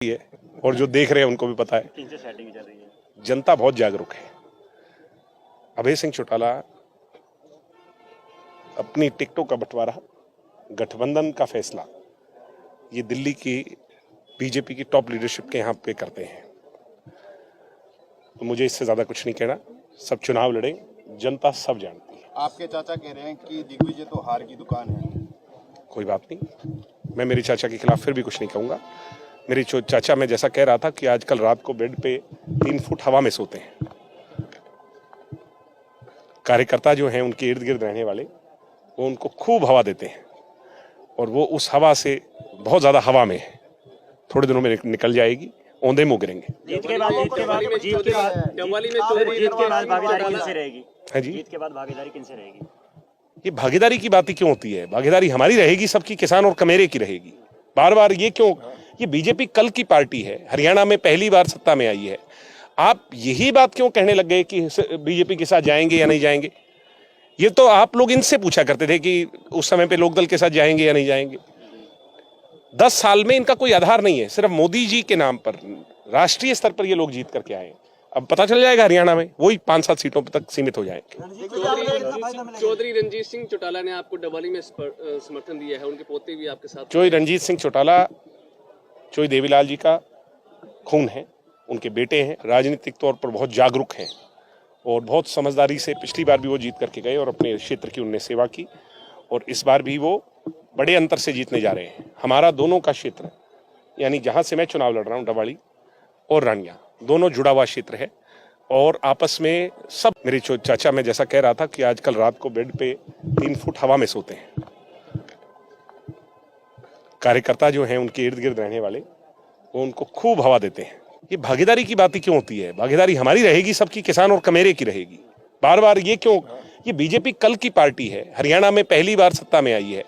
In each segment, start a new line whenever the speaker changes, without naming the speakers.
है और जो देख रहे हैं उनको भी पता है।
सेटिंग चल रही है।
जनता बहुत जागरूक है। अभय सिंह चौटाला अपनी टिकटों का बंटवारा, गठबंधन का फैसला ये दिल्ली की बीजेपी की टॉप लीडरशिप के यहाँ पे करते हैं। तो मुझे इससे ज्यादा कुछ नहीं कहना। सब चुनाव लड़े, जनता सब जानती है।
आपके चाचा कह रहे हैं कि दिग्विजय तो हार की दुकान है। कोई
बात नहीं, मैं मेरे चाचा के खिलाफ फिर भी कुछ नहीं कहूंगा। मेरे चाचा, मैं जैसा कह रहा था कि आजकल रात को बेड पे 3 फुट हवा में सोते हैं। कार्यकर्ता जो हैं उनके इर्द गिर्द रहने वाले, वो उनको खूब हवा देते हैं और वो उस हवा से बहुत ज्यादा हवा में है। थोड़े दिनों में निकल जाएगी, औंधे मुंह गिरेंगे।
जीत के बाद भागीदारी किनसे रहेगी?
हाँ जी,
जीत के बाद भागीदारी किनसे रहेगी?
ये भागीदारी की बात ही क्यों होती है? भागीदारी हमारी रहेगी, सबकी, किसान और कमेरे की रहेगी। बार बार ये क्यों? ये बीजेपी कल की पार्टी है, हरियाणा में पहली बार सत्ता में आई है। आप यही बात क्यों कहने लग गए कि बीजेपी के साथ जाएंगे या नहीं जाएंगे? ये तो आप लोग इनसे पूछा करते थे कि उस समय पे लोकदल के साथ जाएंगे या नहीं जाएंगे। 10 साल में इनका कोई आधार नहीं है। सिर्फ मोदी जी के नाम पर राष्ट्रीय स्तर पर ये लोग जीत करके आए। अब पता चल जाएगा हरियाणा में वही 5-7 सीटों तक सीमित हो जाएंगे।
चौधरी रंजीत सिंह चौटाला ने आपको डबली में समर्थन दिया है, उनके पोते भी आपके साथ।
चौधरी रंजीत सिंह चौटाला चौधरी देवीलाल जी का खून है, उनके बेटे हैं, राजनीतिक तौर पर बहुत जागरूक हैं और बहुत समझदारी से पिछली बार भी वो जीत करके गए और अपने क्षेत्र की उनने सेवा की और इस बार भी वो बड़े अंतर से जीतने जा रहे हैं। हमारा दोनों का क्षेत्र, यानी जहां से मैं चुनाव लड़ रहा हूं, डवाली और रानिया, दोनों जुड़ा हुआ क्षेत्र है और आपस में सब। मेरे चाचा, मैं जैसा कह रहा था कि आजकल रात को बेड पे 3 फुट हवा में सोते हैं। कार्यकर्ता जो हैं उनके इर्द गिर्द रहने वाले, वो उनको खूब हवा देते हैं। ये भागीदारी की बात ही क्यों होती है? भागीदारी हमारी रहेगी, सबकी, किसान और कमेरे की रहेगी। बार बार ये क्यों? ये बीजेपी कल की पार्टी है, हरियाणा में पहली बार सत्ता में आई है।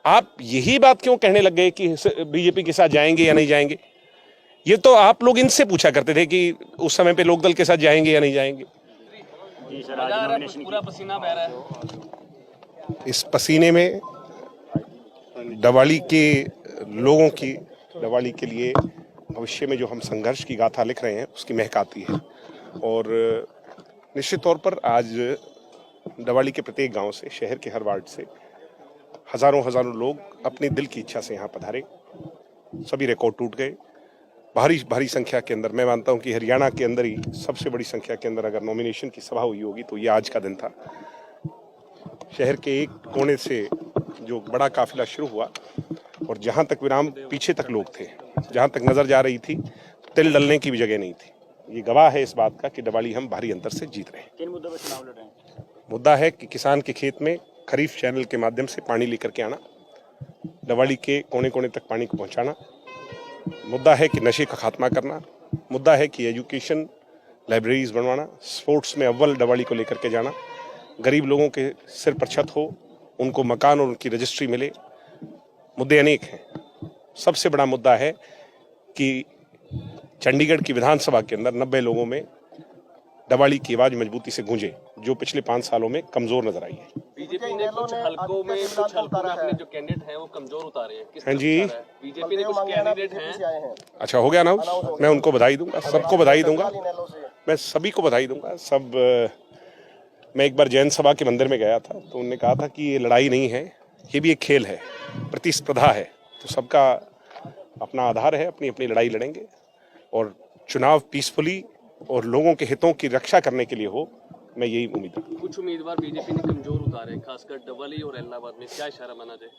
आप यही बात क्यों कहने लग गए कि बीजेपी के साथ जाएंगे या नहीं जाएंगे? ये तो आप लोग इनसे पूछा करते थे कि उस समय पे लोकदल के साथ जाएंगे या नहीं जाएंगे।
पूरा पसीना बह रहा है।
इस पसीने में डवाली के लोगों की, डवाली के लिए भविष्य में जो हम संघर्ष की गाथा लिख रहे हैं उसकी महक आती है। और निश्चित तौर पर आज डवाली के प्रत्येक गांव से, शहर के हर वार्ड से हजारों लोग अपने दिल की इच्छा से यहाँ पधारे। सभी रिकॉर्ड टूट गए। भारी संख्या के अंदर, मैं मानता हूँ कि हरियाणा के अंदर ही सबसे बड़ी संख्या के अंदर अगर नॉमिनेशन की सभा हुई होगी तो ये आज का दिन था। शहर के एक कोने से जो बड़ा काफिला शुरू हुआ और जहां तक विराम, पीछे तक लोग थे, जहां तक नजर जा रही थी, तिल डलने की भी जगह नहीं थी। ये गवाह है इस बात का कि डवाली हम भारी अंतर से जीत रहे हैं।
किन मुद्दों पर चुनाव लड़ रहे हैं?
मुद्दा है कि किसान के खेत में खरीफ चैनल के माध्यम से पानी लेकर के आना, डवाली के कोने कोने तक पानी को पहुंचाना। मुद्दा है कि नशे का खात्मा करना। मुद्दा है कि एजुकेशन, लाइब्रेरीज बनवाना, स्पोर्ट्स में अव्वल डवाली को लेकर के जाना, गरीब लोगों के सिर पर छत हो, उनको मकान और उनकी रजिस्ट्री मिले। मुद्दे अनेक हैं। सबसे बड़ा मुद्दा है कि चंडीगढ़ की विधानसभा के अंदर 90 लोगों में डवाली की आवाज मजबूती से गूंजे, जो पिछले 5 सालों में कमजोर नजर आई है।
बीजेपी ने कुछ हलकों में अपने जो कैंडिडेट हैं वो कमजोर उतारे हैं।
हाँ जी,
बीजेपी ने कुछ कैंडिडेट हैं।
अच्छा, हो गया ना? मैं उनको बधाई दूंगा, सबको बधाई दूंगा, मैं सभी को बधाई दूंगा। सब, मैं एक बार जैन सभा के मंदिर में गया था तो उन्होंने कहा था कि ये लड़ाई नहीं है, ये भी एक खेल है, प्रतिस्पर्धा है। तो सबका अपना आधार है, अपनी अपनी लड़ाई लड़ेंगे और चुनाव पीसफुली और लोगों के हितों की रक्षा करने के लिए हो, मैं यही उम्मीद करता हूं।
कुछ उम्मीदवार बीजेपी ने कमजोर उतारे, खासकर डवाली और इलाहाबाद में, क्या इशारा माना जाए?